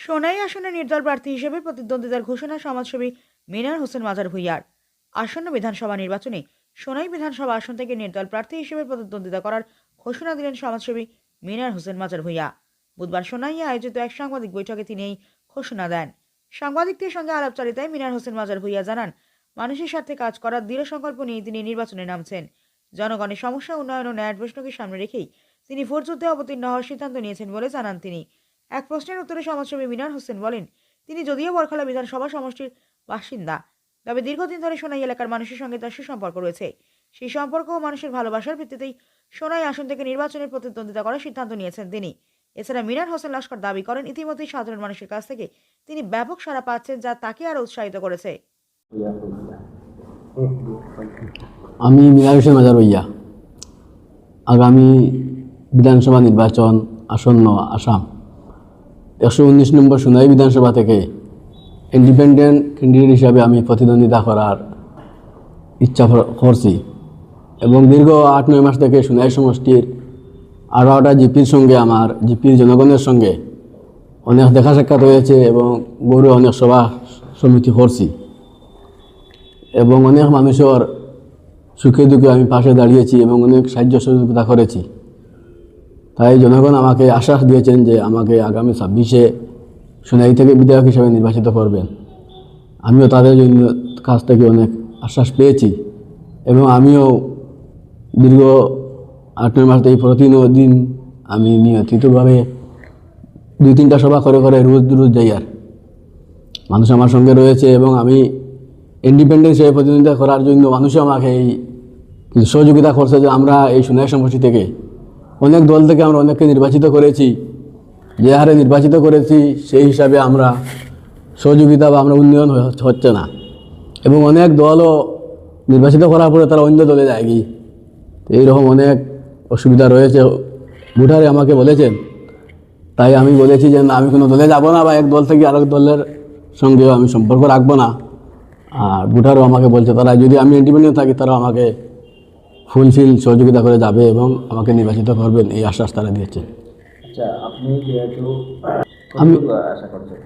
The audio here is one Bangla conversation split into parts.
সোনাই আসনে নির্দল প্রার্থী হিসেবে প্রতিদ্বন্দ্বিতার ঘোষণা সমাজসেবী মিনার হোসেন মাজার ভূঁইয়ার। আসন্ন বিধানসভা নির্বাচনে সোনাই বিধানসভা আসন থেকে নির্দল প্রার্থী হিসেবে প্রতিদ্বন্দ্বিতা করার ঘোষণা দিলেন সমাজসেবী মিনার হোসেন মাজার ভূঁইয়া। বুধবার সোনাইয়ে আয়োজিত এক সাংবাদিক বৈঠকে তিনি এই ঘোষণা দেন। সাংবাদিকদের সঙ্গে আলাপচারিতায় মিনার হোসেন মাজার ভূঁইয়া জানান, মানুষের স্বার্থে কাজ করার দৃঢ় সংকল্প নিয়ে তিনি নির্বাচনে নামছেন। জনগণের সমস্যা, উন্নয়ন ও ন্যায়ের প্রশ্নকে সামনে রেখেই তিনি ভোট যুদ্ধে অবতীর্ণ হওয়ার সিদ্ধান্ত নিয়েছেন বলে জানান তিনি। এক প্রশ্নের উত্তরে সমাজসেবী মিনার হোসেন বলেন, তিনি যদিও বরখলা বিধানসভা সমষ্টির বাসিন্দা, তবে দীর্ঘদিন ধরে সোনাই এলাকার মানুষের সঙ্গে তার সুসম্পর্ক রয়েছে। সেই সম্পর্ক ও মানুষের ভালোবাসার ভিত্তিতেই সোনাই আসন থেকে নির্বাচনের প্রতিদ্বন্দ্বিতা করার সিদ্ধান্ত নিয়েছেন তিনি। এছাড়া মিনার হোসেন লস্কর দাবি করেন, ইতিমধ্যেই সাধারণ মানুষের কাছ থেকে তিনি ব্যাপক সাড়া পাচ্ছেন, যা তাকে আরও উৎসাহিত করেছে। আমি মিনার হোসেন মাজার ভূঁইয়া। আগামী বিধানসভা নির্বাচন আসন্ন আসাম 119 নম্বর সোনাই বিধানসভা থেকে ইন্ডিপেন্ডেন্ট ক্যান্ডিডেট হিসাবে আমি প্রতিদ্বন্দ্বিতা করার ইচ্ছা করছি এবং দীর্ঘ 8-9 মাস থেকে সোনাই সমষ্টির 18টা জিপির সঙ্গে, আমার জিপির জনগণের সঙ্গে অনেক দেখা সাক্ষাৎ হয়েছে এবং গৌরবে অনেক সভা সমিতি করছি এবং অনেক মানুষের সুখে দুঃখে আমি পাশে দাঁড়িয়েছি এবং অনেক সাহায্য সহযোগিতা করেছি। তাই জনগণ আমাকে আশ্বাস দিয়েছেন যে আমাকে আগামী 26-এ সোনাই থেকে বিধায়ক হিসেবে নির্বাচিত করবেন। আমিও তাদের জন্য কাছ থেকে অনেক আশ্বাস পেয়েছি এবং আমিও দীর্ঘ 8-9 মাস থেকে প্রতিদিন আমি নিয়মিতভাবে 2-3টা সভা করে রোজ যাই। আর মানুষ আমার সঙ্গে রয়েছে এবং আমি ইন্ডিপেন্ডেন্ট হিসেবে প্রতিদ্বন্দ্বিতা করার জন্য মানুষও আমাকে এই সহযোগিতা করছে যে আমরা এই সোনাই সমষ্টি থেকে অনেক দল থেকে আমরা অনেককে নির্বাচিত করেছি। যে হারে নির্বাচিত করেছি সেই হিসাবে আমরা সহযোগিতা বা আমরা উন্নয়ন হচ্ছে না এবং অনেক দলও নির্বাচিত করার পরে তারা অন্য দলে যায় গিয়ে। এইরকম অনেক অসুবিধা রয়েছে। ভোটারে আমাকে বলেছেন, তাই আমি বলেছি যে না, আমি কোনো দলে যাব না বা এক দল থেকে আরেক দলের সঙ্গেও আমি সম্পর্ক রাখবো না। আর ভোটারও আমাকে বলছে তারা যদি আমি ইন্ডিপেন্ডেন্ট থাকি তারা আমাকে ফুলফিল সহযোগিতা করে যাবে এবং আমাকে নির্বাচিত করবেন, এই আশ্বাস তারা দিয়েছেন।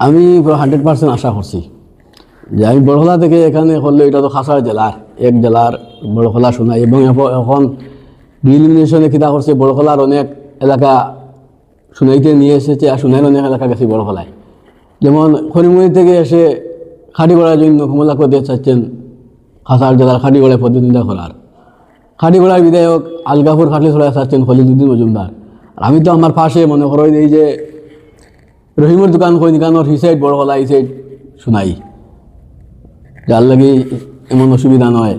আমি 100% আশা করছি যে আমি বড়খলা থেকে এখানে করলে, এটা তো খাসাড় জেলার এক জেলার বড়খলা সোনাই এবং এখন ডিএলিমিনেশনে কিতা করছে বড়খলার অনেক এলাকা সোনাইতে নিয়ে এসেছে আর সোনাইয়ের অনেক এলাকা গেছে বড়খলায়। যেমন খনিমুড়ি থেকে এসে খাটিগড়ার জন্য কমলা করতে চাচ্ছেন খাসাড় জেলার খাটিগড়ায় প্রতিদ্বন্দ্বিতা করার। খাটিগড়ার বিধায়ক আলগাপুর খাটলি ছড়া চাচ্ছেন খলিলুদ্দিন মজুমদার। আর আমি তো আমার পাশে মনে করো এই যে রহিমের দোকান দোকানোর হি সাইড বড়খলা, এই সাইড সোনাই, যার লাগে এমন অসুবিধা নয়।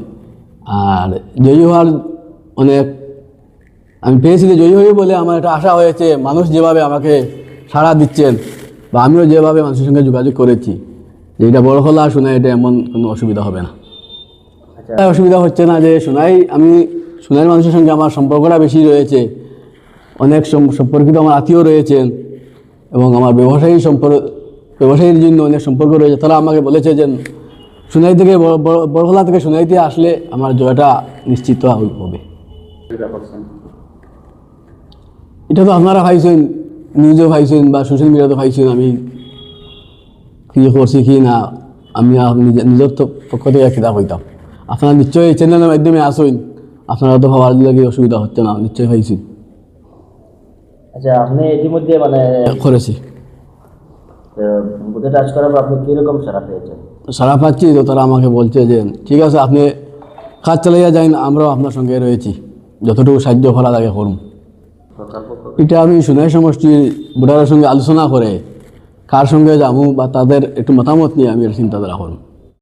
আর জয়ী হওয়ার অনেক আমি পেয়েছি যে জয়ী হয়ে বলে আমার একটা আশা হয়েছে। মানুষ যেভাবে আমাকে সাড়া দিচ্ছেন বা আমিও যেভাবে মানুষের সঙ্গে যোগাযোগ করেছি যে এটা বড়খলা সোনাই, এটা এমন কোনো অসুবিধা হবে না। অসুবিধা হচ্ছে না যে আমি সোনাইয়ের মানুষের সঙ্গে আমার সম্পর্কটা বেশি রয়েছে। অনেক সম্পর্কিত আমার আত্মীয় রয়েছেন এবং আমার ব্যবসায়ীর জন্য অনেক সম্পর্ক রয়েছে। তারা আমাকে বলেছে যে সোনাই থেকে বড়খলা থেকে সোনাইতে আসলে আমার জয়টা নিশ্চিত হবে। এটা তো আপনারা পাইছেন, নিউজে পাইছেন বা সোশ্যাল মিডিয়াতে পাইছেন আমি কী করছি কি না। আমি নিজের পক্ষ থেকে কিতাব হইতাম। আপনারা নিশ্চয়ই চ্যানেলের মাধ্যমে আসেন, আপনারা তো ভাবার লাগে অসুবিধা হচ্ছে না, নিশ্চয়ই পাইছেন। আচ্ছা, আপনি ইতিমধ্যে করেছি বুথে টাচ করার পর আপনি কীরকম সাড়া পেয়েছেন? সাড়া পাচ্ছি তো তারা আমাকে বলছে যে ঠিক আছে আপনি কাজ চালিয়ে যান, আমরাও আপনার সঙ্গে রয়েছি, যতটুকু সাহায্য করা লাগে করুন। এটা আমি সোনাই সমষ্টির ভোটারের সঙ্গে আলোচনা করে কার সঙ্গে যাবো বা তাদের একটু মতামত নিয়ে আমি চিন্তাধারা করুন।